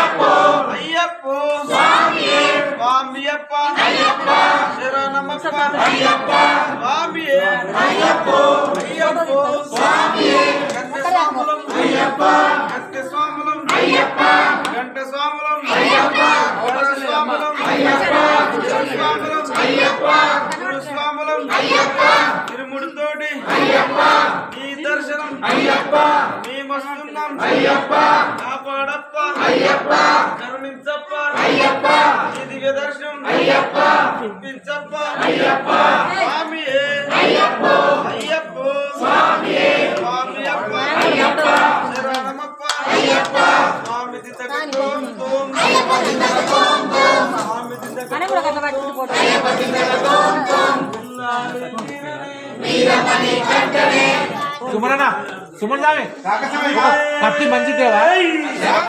అయ్యప్పో స్వామియప్ప శరణమప్ప అయ్యప్ప స్వామియే అయ్యప్పో అయ్యప్పో స్వామియే గంట స్వాములం అయ్యప్ప గంట స్వాములం అయ్యప్ప గంట స్వాములం అయ్యప్ప గంట స్వాములం అయ్యప్ప స్వాములం అయ్యప్ప గురు స్వాములం అయ్యప్ప తిరుముడితోటి అయ్యప్ప నీ దర్శనం అయ్యప్ప మేమొస్తున్నాం అయ్యప్ప కాపాడప్ప అయ్యప్ప కరుణించప్ప అయ్యప్ప నీ దివ్య దర్శనం అయ్యప్ప ఇప్పించప్ప అయ్యప్ప స్వామియే అయ్యప్పో అయ్యప్పో స్వామియే స్వామియప్ప అయ్యప్ప శరణమప్ప అయ్యప్ప స్వామి దిద్దగోం గోం అయ్యప్ప దిద్దగోం గోం స్వామి దిద్దగోం అయ్యప్ప దిద్దగోం గోం వీరమణి కంటనే సుమరణ సుమన్ సామి కత్తి మంచిదేవా